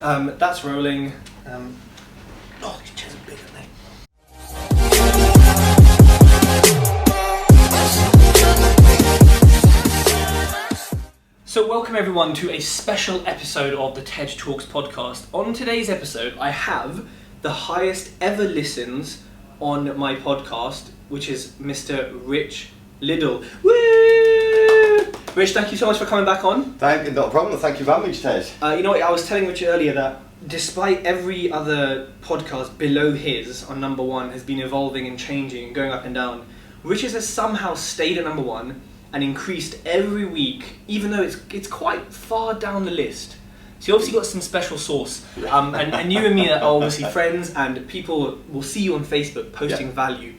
That's rolling. These chairs are big, aren't they? So welcome everyone to a special episode of the TED Talks podcast. On today's episode, I have the highest ever listens on my podcast, which is Mr Rich Liddle. Woo! Rich, thank you so much for coming back on. Not a problem. Thank you very much, Ted. You know what, I was telling Richard earlier that despite every other podcast below his on number one has been evolving and changing and going up and down, Richard has somehow stayed at number one and increased every week, even though it's quite far down the list. So you obviously got some special sauce. And you and me are obviously friends, and people will see you on Facebook posting value.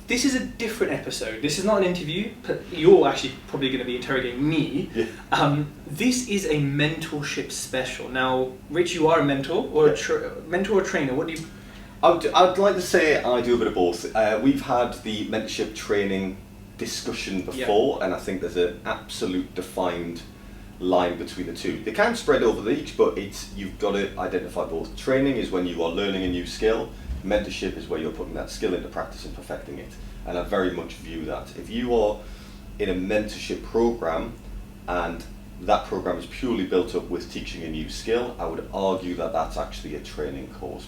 This is a different episode. This is not an interview, but you're actually probably going to be interrogating me. Yeah. This is a mentorship special. Now, Rich, you are a mentor or mentor or trainer. What do you? I'd like to say I do a bit of both. We've had the mentorship training discussion before, and I think there's an absolute defined line between the two. They can spread over each, but you've got to identify both. Training is when you are learning a new skill. Mentorship is where you're putting that skill into practice and perfecting it. And I very much view that. If you are in a mentorship program and that program is purely built up with teaching a new skill, I would argue that that's actually a training course.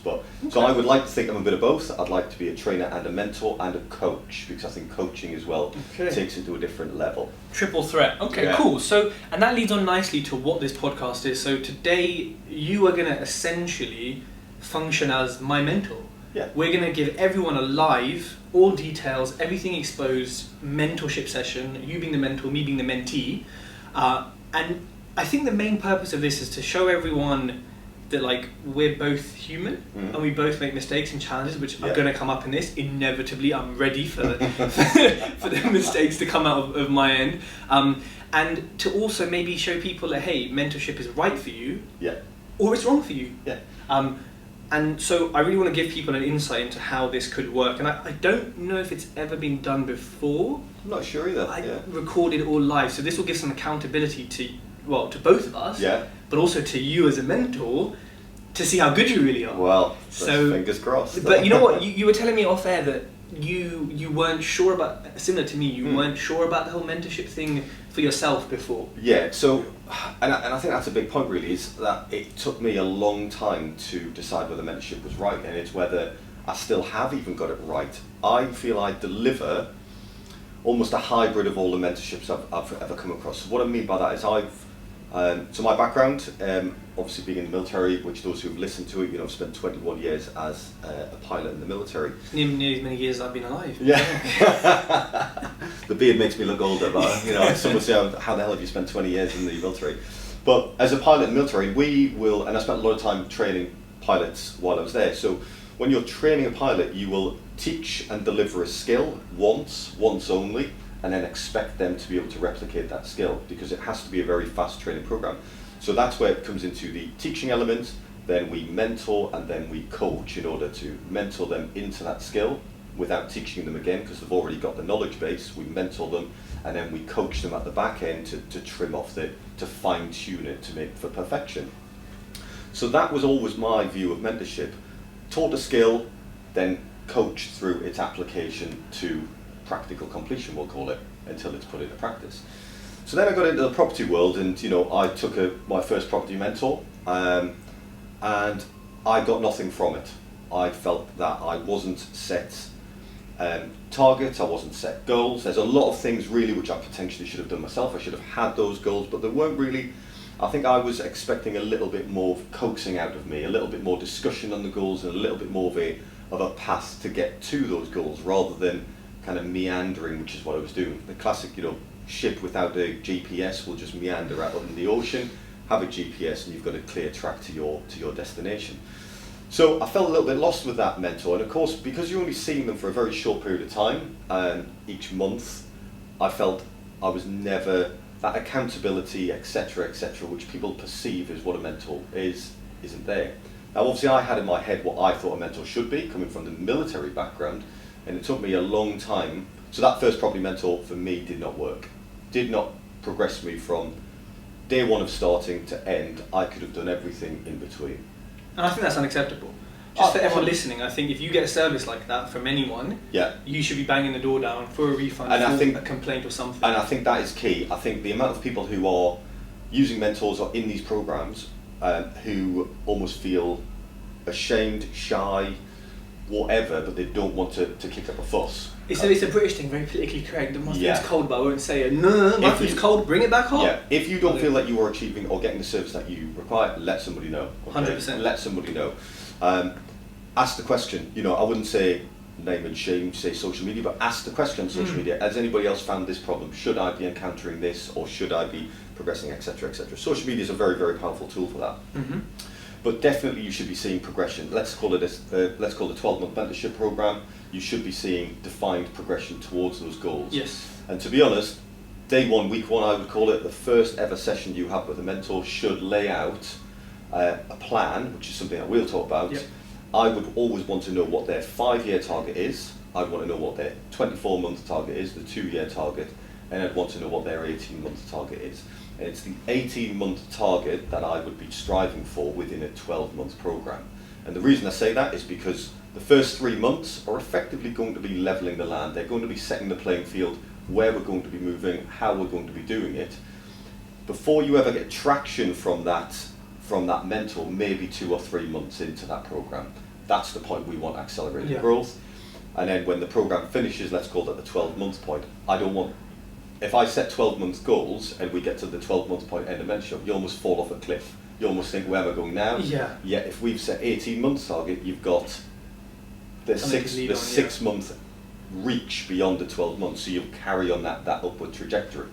So I would like to think I'm a bit of both. I'd like to be a trainer and a mentor and a coach, because I think coaching as well takes it to a different level. Triple threat. Okay, cool. So, and that leads on nicely to what this podcast is. So today you are going to essentially function as my mentor. Yeah. We're going to give everyone a live, all details, everything exposed mentorship session, you being the mentor, me being the mentee. And I think the main purpose of this is to show everyone that we're both human and we both make mistakes and challenges, which are going to come up in this. Inevitably, I'm ready for the mistakes to come out of my end. And to also maybe show people that, hey, mentorship is right for you or it's wrong for you. Yeah. And so I really want to give people an insight into how this could work. And I don't know if it's ever been done before. I'm not sure either. I recorded all live, so this will give some accountability to both of us, but also to you as a mentor to see how good you really are. Well, so fingers crossed. But you know what? You were telling me off air that you weren't sure about, similar to me, you weren't sure about the whole mentorship thing for yourself before. Yeah, so, and I think that's a big point really, is that it took me a long time to decide whether mentorship was right, and it's whether I still have even got it right. I feel I deliver almost a hybrid of all the mentorships I've ever come across. So what I mean by that is so my background, obviously being in the military, which those who've listened to it, I've spent 21 years as a pilot in the military. Nearly as many years as I've been alive. Yeah. The beard makes me look older, but some would say, how the hell have you spent 20 years in the military? But as a pilot in the military, and I spent a lot of time training pilots while I was there. So when you're training a pilot, you will teach and deliver a skill once only, and then expect them to be able to replicate that skill, because it has to be a very fast training program. So that's where it comes into the teaching element. Then we mentor and then we coach in order to mentor them into that skill without teaching them again, because they've already got the knowledge base. We mentor them and then we coach them at the back end to trim off to fine tune it to make for perfection. So that was always my view of mentorship. Taught a skill, then coached through its application to practical completion, we'll call it, until it's put into practice. So then I got into the property world, and I took my first property mentor, and I got nothing from it. I felt that I wasn't set targets, I wasn't set goals. There's a lot of things really which I potentially should have done myself. I should have had those goals, but they weren't really. I think I was expecting a little bit more coaxing out of me, a little bit more discussion on the goals, and a little bit more of a path to get to those goals, rather than kind of meandering, which is what I was doing. The classic, ship without a GPS will just meander out in the ocean. Have a GPS and you've got a clear track to your destination. So I felt a little bit lost with that mentor, and of course, because you're only seeing them for a very short period of time, each month, I felt I was never, that accountability, etc., which people perceive as what a mentor isn't there. Now obviously I had in my head what I thought a mentor should be, coming from the military background, and it took me a long time. So that first property mentor for me did not work, did not progress me from day one of starting to end, I could have done everything in between. And I think that's unacceptable. Just for everyone listening, I think if you get a service like that from anyone, you should be banging the door down for a refund, and a complaint or something. And I think that is key. I think the amount of people who are using mentors or in these programs who almost feel ashamed, shy, whatever, but they don't want to kick up a fuss. It's a British thing, very politically correct. My food's cold, but I won't say it. No, my food's cold, bring it back hot. Yeah, if you don't feel that you are achieving or getting the service that you require, let somebody know. Okay? 100%. Let somebody know. Ask the question. I wouldn't say name and shame, say social media, but ask the question on social media. Has anybody else found this problem? Should I be encountering this, or should I be progressing, etc., etc.? Social media is a very, very powerful tool for that. But definitely, you should be seeing progression. Let's call it let's call it a 12-month mentorship program. You should be seeing defined progression towards those goals. Yes. And to be honest, day one, week one, I would call it, the first ever session you have with a mentor should lay out a plan, which is something I will talk about. Yep. I would always want to know what their 5-year target is. I'd want to know what their 24-month target is, the 2-year target, and I'd want to know what their 18-month target is. And it's the 18-month target that I would be striving for within a 12-month program. And the reason I say that is because the first 3 months are effectively going to be leveling the land. They're going to be setting the playing field, where we're going to be moving, how we're going to be doing it. Before you ever get traction from that mentor, maybe 2 or 3 months into that program, that's the point we want accelerated growth. And then when the program finishes, let's call that the 12-month point. If I set 12-month goals and we get to the 12-month point end of mentorship, you almost fall off a cliff. You almost think, where am I going now? Yeah. Yet if we've set 18-month target, you've got the 6-month reach beyond the 12 months, so you'll carry on that upward trajectory.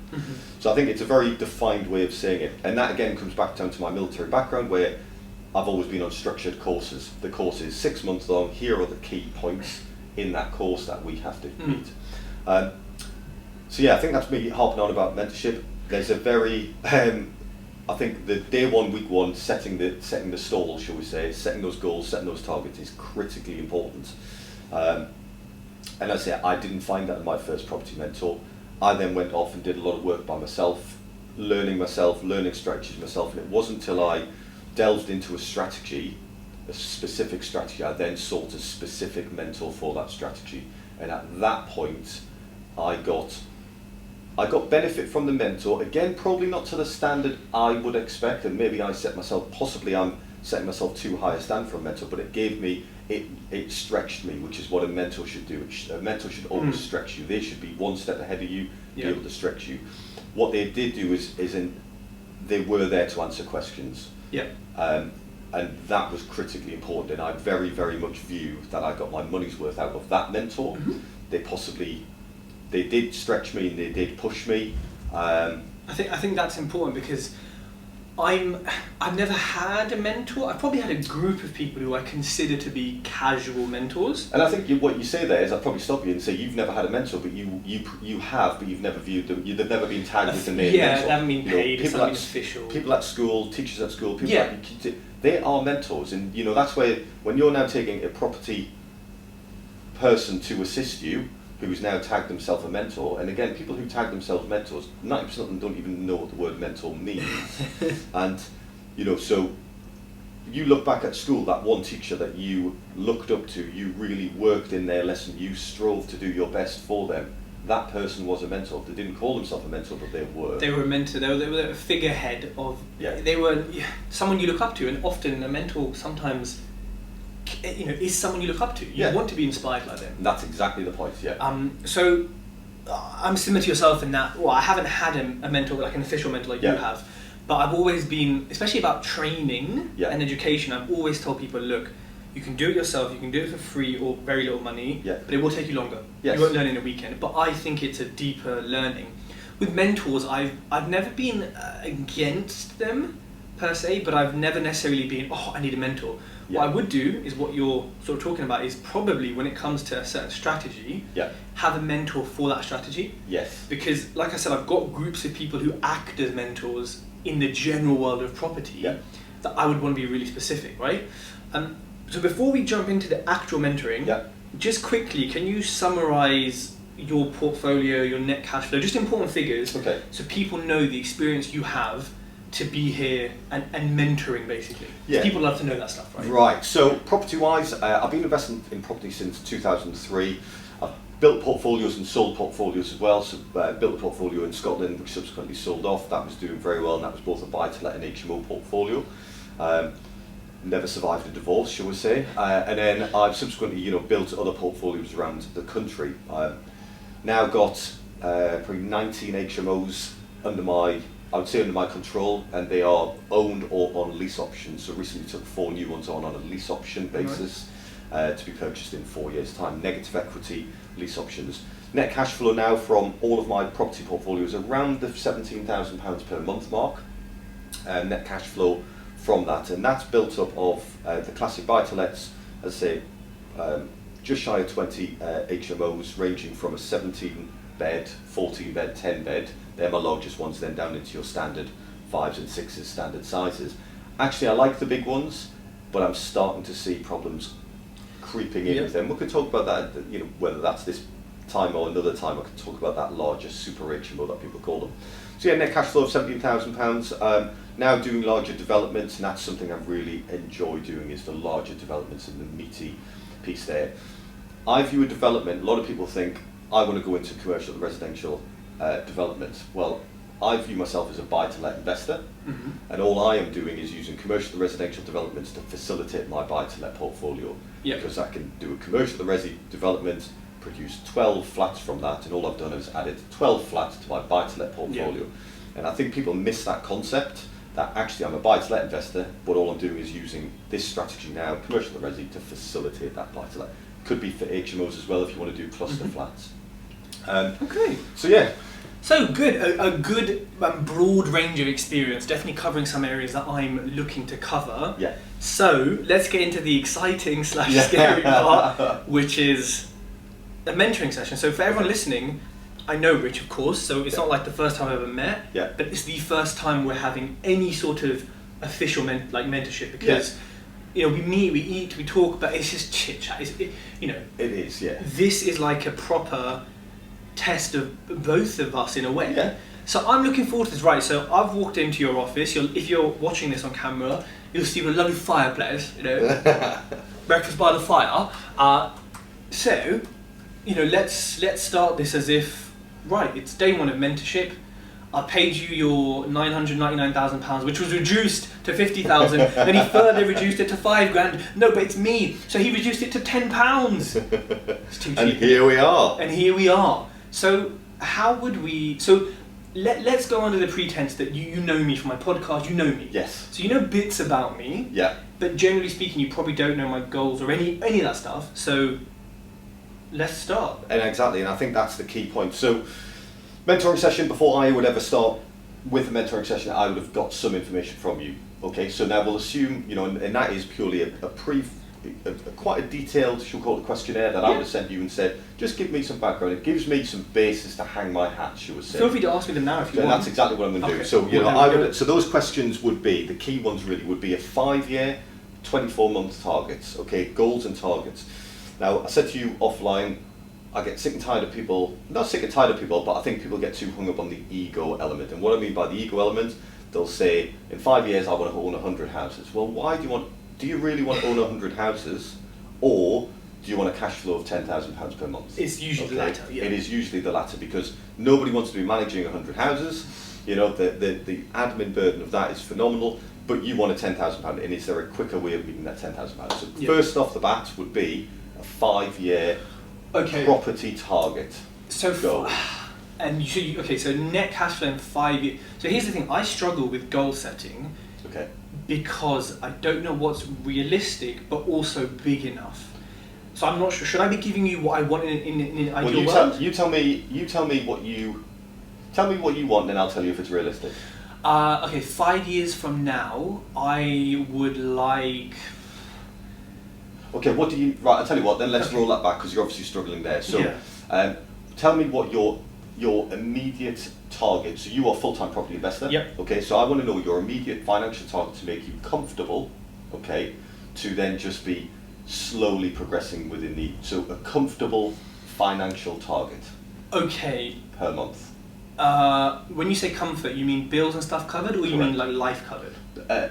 So I think it's a very defined way of saying it. And that again comes back down to my military background, where I've always been on structured courses. The course is 6 months long. Here are the key points in that course that we have to meet. So yeah, I think that's me harping on about mentorship. There's a very, I think the day one, week one, setting the stall, shall we say, setting those goals, setting those targets is critically important. And as I say, I didn't find that in my first property mentor. I then went off and did a lot of work by myself, learning strategies myself, and it wasn't until I delved into a specific strategy, I then sought a specific mentor for that strategy. And at that point, I got benefit from the mentor, again, probably not to the standard I would expect, and maybe I'm setting myself too high a stand for a mentor, but it gave me, it stretched me, which is what a mentor should do. A mentor should always stretch you. They should be one step ahead of you, be able to stretch you. What they did do is they were there to answer questions. And that was critically important, and I very, very much view that I got my money's worth out of that mentor. They did stretch me and they did push me. I think that's important, because I've never had a mentor. I've probably had a group of people who I consider to be casual mentors. And I think what you say there is, I'll probably stop you and say you've never had a mentor, but you have, but you've never viewed them. They've never been tagged with the name mentor. They haven't been paid. It's not been official. People at school, teachers at school, they are mentors, and that's where when you're now taking a property person to assist you, who has now tagged themselves a mentor, and again, people who tag themselves mentors, 90% of them don't even know what the word mentor means. And so you look back at school, that one teacher that you looked up to, you really worked in their lesson, you strove to do your best for them. That person was a mentor. They didn't call themselves a mentor, but they were. They were a mentor. They were a figurehead of. They were someone you look up to, and often a mentor sometimes, is someone you look up to. You want to be inspired like them. That's exactly the point. So I'm similar to yourself in that. Well, I haven't had a mentor, like an official mentor like you have, but I've always been, especially about training and education. I've always told people, look, you can do it yourself, you can do it for free or very little money, but it will take you longer. You won't learn in a weekend. But I think it's a deeper learning. With mentors, I've never been against them per se, but I've never necessarily been, I need a mentor. What I would do is what you're sort of talking about is probably when it comes to a certain strategy, have a mentor for that strategy. Because like I said, I've got groups of people who act as mentors in the general world of property that I would want to be really specific, right? So before we jump into the actual mentoring, just quickly, can you summarize your portfolio, your net cash flow, just important figures, so people know the experience you have to be here and mentoring basically? Yeah. People love to know that stuff, right? Right. So property-wise, I've been investing in property since 2003. I've built portfolios and sold portfolios as well. So built a portfolio in Scotland, which subsequently sold off. That was doing very well, and that was both a buy-to-let and HMO portfolio. Never survived a divorce, shall we say? And then I've subsequently, built other portfolios around the country. I've now got probably 19 HMOs under my control, and they are owned or on lease options. So recently took 4 new ones on a lease option basis to be purchased in 4 years' time. Negative equity lease options. Net cash flow now from all of my property portfolios around the £17,000 per month mark. Net cash flow from that, and that's built up of the classic buy-to-lets, as I say, just shy of 20 HMOs, ranging from a 17-bed, 14-bed, 10-bed. They're my largest ones, then down into your standard 5s and 6s, standard sizes. Actually, I like the big ones, but I'm starting to see problems creeping in with them. We could talk about that, whether that's this time or another time. I could talk about that larger super HMO that people call them. So yeah, net cash flow of £17,000. Now doing larger developments, and that's something I really enjoy doing, is the larger developments and the meaty piece there. I view a development, a lot of people think, I want to go into commercial and residential development. Well, I view myself as a buy-to-let investor, and all I am doing is using commercial and residential developments to facilitate my buy-to-let portfolio. Because I can do a commercial and resi development, produce 12 flats from that, and all I've done is added 12 flats to my buy-to-let portfolio. And I think people miss that concept, that actually I'm a buy-to-let investor, but all I'm doing is using this strategy now, commercial and resi, to facilitate that buy-to-let. Could be for HMOs as well if you want to do cluster flats. Okay. So yeah. So good, a good broad range of experience, definitely covering some areas that I'm looking to cover. Yeah. So let's get into the exciting / scary part, which is a mentoring session. So for everyone listening, I know Rich, of course, so it's not like the first time I've ever met, but it's the first time we're having any sort of official mentorship, because we meet, we eat, we talk, but it's just chit chat. It is. Yeah. This is like a proper test of both of us in a way. Yeah. So I'm looking forward to this. Right. So I've walked into your office. If you're watching this on camera, you'll see a lovely fireplace. Breakfast by the fire. So let's start this as if. Right, it's day 1 of mentorship. I paid you your £999,000, which was reduced to £50,000. Then he further reduced it to £5,000. No, but it's me, so he reduced it to £10. It's too cheap. And here we are. So how would we? So let's go under the pretense that you know me from my podcast. You know me. Yes. So you know bits about me. Yeah. But generally speaking, you probably don't know my goals or any of that stuff. So. Let's start. And exactly, and I think that's the key point. So, mentoring session, before I would ever start with a mentoring session, I would have got some information from you. Okay, so now we'll assume, and that is purely quite a detailed, shall we call it, questionnaire that I would have sent you and said, just give me some background. It gives me some basis to hang my hat, shall we say. Feel free to ask me them now if you want. And that's exactly what I'm going to do. So, so those questions would be, the key ones really would be a 5-year, 24-month targets, okay, goals and targets. Now, I said to you offline, I get sick and tired of people, not sick and tired of people, but I think people get too hung up on the ego element. And what I mean by the ego element, they'll say, in 5 years I want to own 100 houses. Well, why do you really want to own 100 houses, or do you want a cash flow of £10,000 per month? It's usually the latter, yeah. It is usually the latter, because nobody wants to be managing 100 houses. The admin burden of that is phenomenal, but you want a £10,000, and is there a quicker way of meeting that £10,000? So first off the bat would be a 5-year property target. So so net cash flow in 5 years. So here's the thing, I struggle with goal setting because I don't know what's realistic but also big enough. So I'm not sure, should I be giving you what I want in an ideal world? You tell me what you want, and then I'll tell you if it's realistic. 5 years from now, I would like. Okay, I'll tell you what, then let's roll that back, because you're obviously struggling there. So, tell me what your immediate target, so you are a full-time property investor. Yep. Okay, so I want to know your immediate financial target to make you comfortable, to then just be slowly progressing within so a comfortable financial target. Okay. Per month. When you say comfort, you mean bills and stuff covered, or you mean like life covered?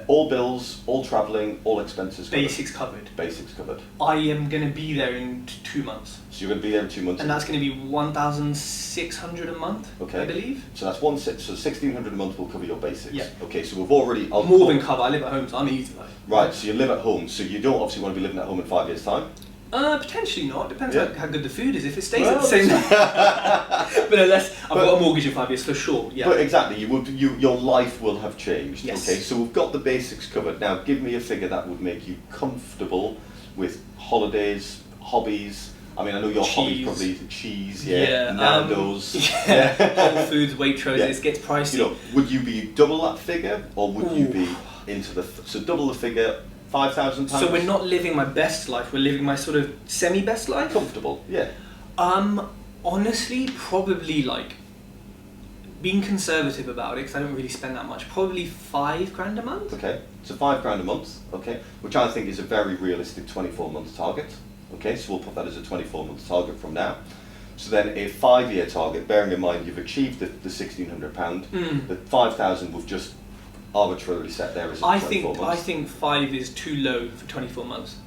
All bills, all travelling, all expenses covered. Basics covered. Basics covered. I am going to be there in 2 months. So you're going to be there in 2 months? And that's going to be 1,600 a month, okay. I believe. So that's 1,600 a month will cover your basics? Yeah. Okay, so we've already... More than cover. I live at home, so I'm easy. Right, so you live at home, so you don't obviously want to be living at home in 5 years' time? Potentially not. Depends how good the food is. If it stays at the same... But unless I've got a mortgage in 5 years, for sure, yeah. But exactly, your life will have changed. Yes. Okay, so we've got the basics covered. Now, give me a figure that would make you comfortable with holidays, hobbies. I mean, I know your hobby probably is cheese, Nando's. Whole Foods, Waitrose, it gets pricey. You know, would you be double that figure, or would you be into the... So double the figure... £5,000? So we're not living my best life, we're living my sort of semi-best life? Comfortable, yeah. Honestly, probably like, being conservative about it, because I don't really spend that much, probably £5,000 a month? Okay, so £5,000 a month, okay, which I think is a very realistic 24-month target. Okay, so we'll put that as a 24-month target from now. So then a 5-year target, bearing in mind you've achieved the £1,600, the 5,000 we've just arbitrarily set there as a 24 months. I think 5 is too low for 24 months.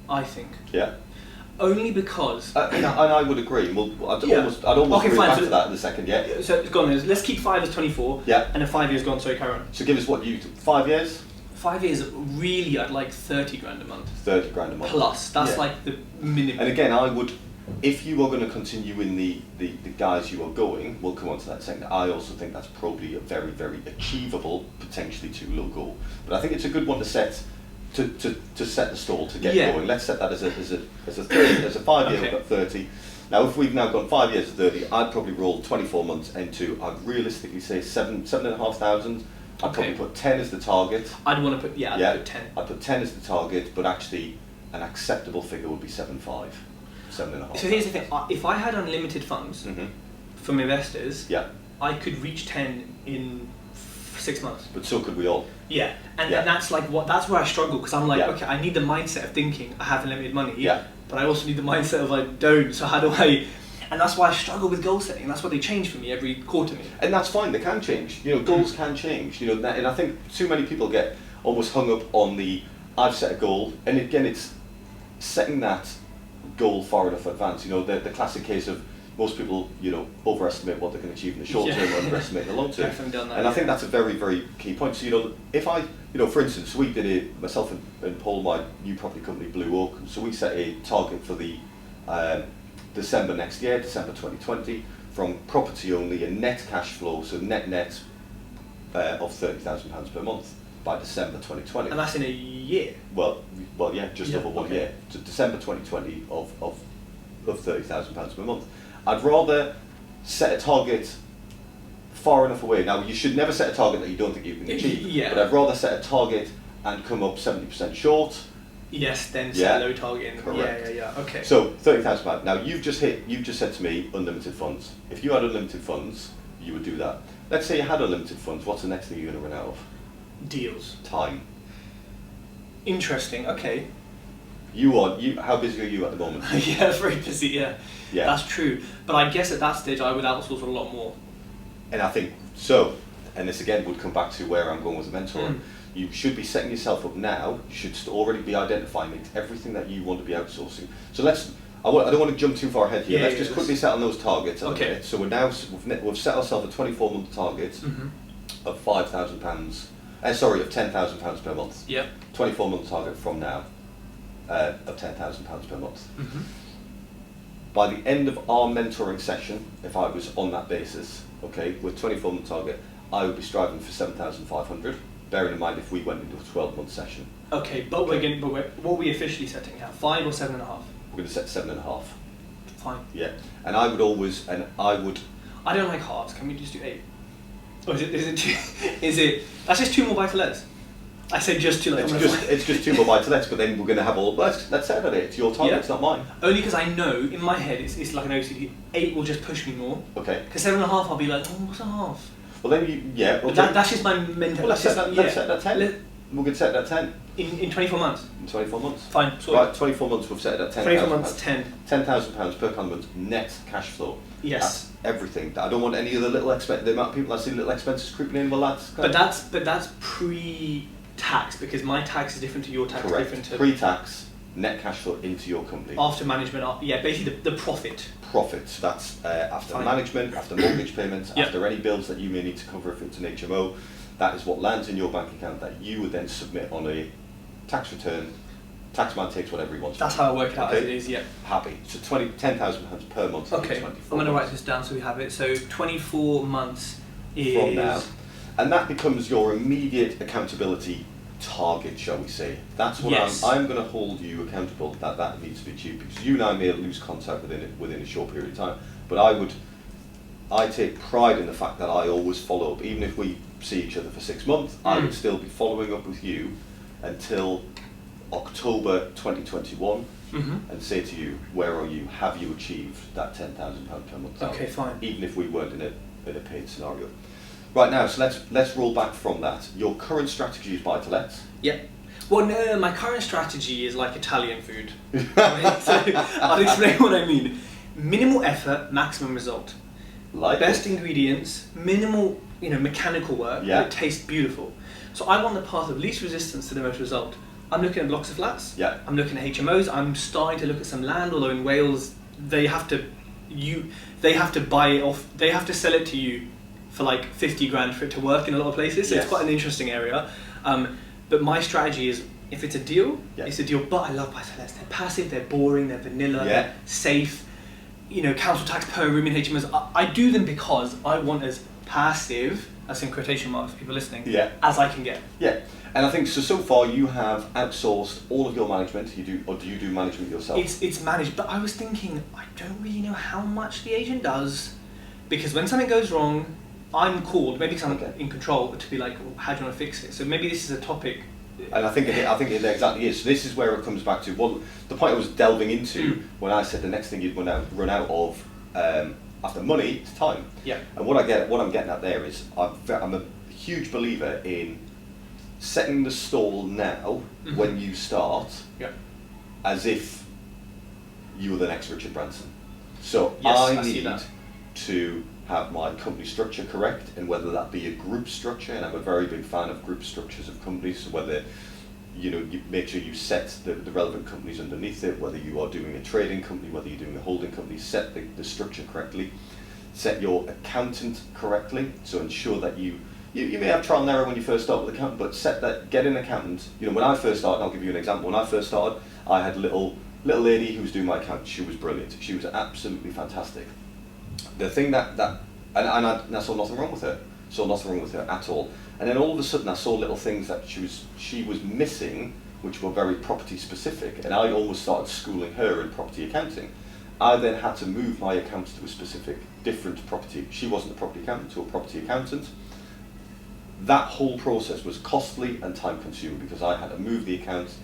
I think. Yeah. Only because... and I would agree. I'd almost agree back to that in a second, yeah. So it's gone. Let's keep 5 as 24, and then 5 years gone, sorry, carry on. So give us 5 years? 5 years, really, I'd like £30,000 a month. £30,000 a month. Plus, that's like the minimum. And again, I would... If you are going to continue in the guise you are going, we'll come on to that second. I also think that's probably a very, very achievable, potentially too low goal. But I think it's a good one to set to set the stall to get going. Let's set that as a 5 year. We've got 30. Now, if we've now gone 5 years to 30, I'd probably roll 24 months into. I'd realistically say 7,500. I'd probably put 10 as the target. I'd want to put I'd put 10. I'd put 10 as the target, but actually an acceptable figure would be 7.5. 7.5. So here's the thing, if I had unlimited funds from investors, I could reach 10 in 6 months. But so could we all. Yeah, and that's like that's where I struggle, because I'm like, okay, I need the mindset of thinking I have unlimited money, but I also need the mindset of I don't, so how do I... And that's why I struggle with goal setting. That's why they change for me every quarter. And that's fine, they can change. You know, goals can change. You know, and I think too many people get almost hung up on the, I've set a goal, and again, it's setting that goal far enough advance. You know, the classic case of most people, you know, overestimate what they can achieve in the short term, underestimate in the long term. I think that's a very, very key point. So, you know, if I, you know, for instance, we did myself and Paul, my new property company, Blue Oak, so we set a target for the December next year, December 2020, from property only, a net cash flow, so net of £30,000 per month by December 2020. And that's in a year? Well, yeah, just over 1 year. So December 2020 of £30,000 per month. I'd rather set a target far enough away. Now, you should never set a target that you don't think you can achieve, but I'd rather set a target and come up 70% short. Yes, then set a low target. Correct. Yeah, okay. So £30,000. Now you've just said to me unlimited funds. If you had unlimited funds, you would do that. Let's say you had unlimited funds. What's the next thing you're going to run out of? Deals. Time. Interesting. Okay. How busy are you at the moment? Yeah, very busy. Yeah. That's true. But I guess at that stage I would outsource a lot more. And I think so. And this again would come back to where I'm going with the mentor. You should be setting yourself up now. You should already be identifying everything that you want to be outsourcing. So I don't want to jump too far ahead here. Let's just quickly set on those targets. Okay. So we've set ourselves a 24-month target of £5,000. Of £10,000 per month. Yep. 24-month target from now of £10,000 per month. By the end of our mentoring session, if I was on that basis, okay, with 24-month target, I would be striving for 7,500. Bearing in mind if we went into a 12-month session. Okay, but what are we officially setting now? 5 or 7.5? We're going to set 7.5. Fine. Yeah, and I would. I don't like halves. Can we just do 8? Or is it? That's just 2 more buy-to-lets. I say just 2. Like, it's just 2 more buy-to-lets, but then we're going to have all. Let's set it at 8. It's your target, it's not mine. Only because I know in my head it's like an OCD. 8 will just push me more. Okay. Because 7.5, I'll be like, what's a half? Well then but that's just my mentality. Well, let's set that 10. We can set that 10. In 24 months? In 24 months. Fine, sorry. Right, 24 months we've set it at 10,000 24 months, 10. £10,000 per month net cash flow. Yes. That's everything. I don't want any of the little the amount of people I see little expenses creeping in. Well, that's pre-tax, because my tax is different to your tax. Correct. Different to Pre-tax net cash flow into your company. After management, yeah, basically the profit. Profit. So that's after management, after mortgage payments, Yep. after any bills that you may need to cover if it's an HMO. That is what lands in your bank account that you would then submit on a tax return. Taxman takes whatever he wants. That's how I work it out, okay? as it is, yeah. Happy. So £10,000 per month. Okay, I'm going to write this down so we have it. So 24 months is... From now. And that becomes your immediate accountability target, shall we say. That's what yes. I'm going to hold you accountable that needs to be achieved, because you and I may lose contact within a short period of time. But I take pride in the fact that I always follow up. Even if we see each other for 6 months, I would still be following up with you until October 2021 and say to you, where are you? Have you achieved that £10,000 per month? Okay, fine. Even if we weren't in a paid scenario. Right now, so let's roll back from that. Your current strategy is buy to let. Yep. Well, no, my current strategy is like Italian food. Right? So I'll explain what I mean. Minimal effort, maximum result. Like best ingredients, minimal, mechanical work, yeah. but it tastes beautiful. So I want the path of least resistance to the most result. I'm looking at blocks of flats. Yeah. I'm looking at HMOs. I'm starting to look at some land, although in Wales they have to buy it off. They have to sell it to you for like 50 grand for it to work in a lot of places. So yes. it's quite an interesting area. But my strategy is, if it's a deal, yeah. it's a deal. But I love buy-to-lets. They're passive. They're boring. They're vanilla. Yeah. They're safe. Council tax per room in HMOs. I do them because I want as passive, as in quotation marks for people listening, yeah. as I can get. Yeah, and I think so far you have outsourced all of your management. Do you do management yourself? It's managed, but I was thinking, I don't really know how much the agent does, because when something goes wrong, I'm called, maybe because I'm in control, to be like, well, how do you want to fix it? So maybe this is a topic. And I think it exactly is. So this is where it comes back to the point I was delving into when I said the next thing you'd run out of after money is time. Yeah. And what I'm getting at there is I'm a huge believer in setting the stall now when you start, as if you were the next Richard Branson. So yes, I need to have my company structure correct, and whether that be a group structure, and I'm a very big fan of group structures of companies, so whether you make sure you set the relevant companies underneath it, whether you are doing a trading company, whether you're doing a holding company, set the structure correctly, set your accountant correctly, so ensure that you may have trial and error when you first start with accountant, but get an accountant. When I first started, I'll give you an example, when I first started, I had a little lady who was doing my account. She was brilliant, she was absolutely fantastic. The thing that I saw nothing wrong with her, at all. And then all of a sudden I saw little things that she was missing, which were very property specific, and I almost started schooling her in property accounting. I then had to move my accounts to a specific, different property. She wasn't a property accountant, to a property accountant. That whole process was costly and time consuming, because I had to move the accounts,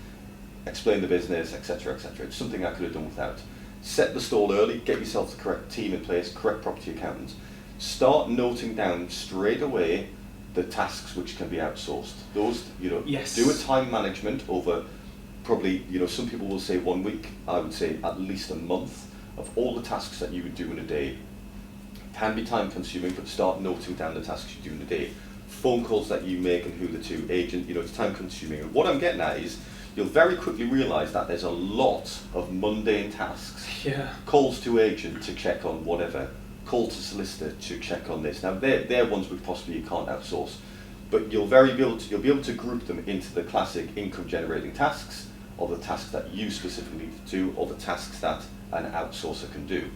explain the business, etc., etc. It's something I could have done without. Set the stall early, get yourself the correct team in place, correct property accountants. Start noting down straight away the tasks which can be outsourced. Those, yes. Do a time management over probably, some people will say 1 week, I would say at least a month of all the tasks that you would do in a day. Can be time consuming, but start noting down the tasks you do in a day. Phone calls that you make and who the to, agent, it's time consuming. And what I'm getting at is, you'll very quickly realise that there's a lot of mundane tasks. Yeah. Calls to agent to check on whatever, call to solicitor to check on this. Now they're ones which possibly you can't outsource, but you'll be able to group them into the classic income generating tasks, or the tasks that you specifically do, or the tasks that an outsourcer can do.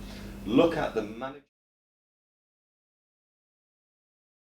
Look at the management.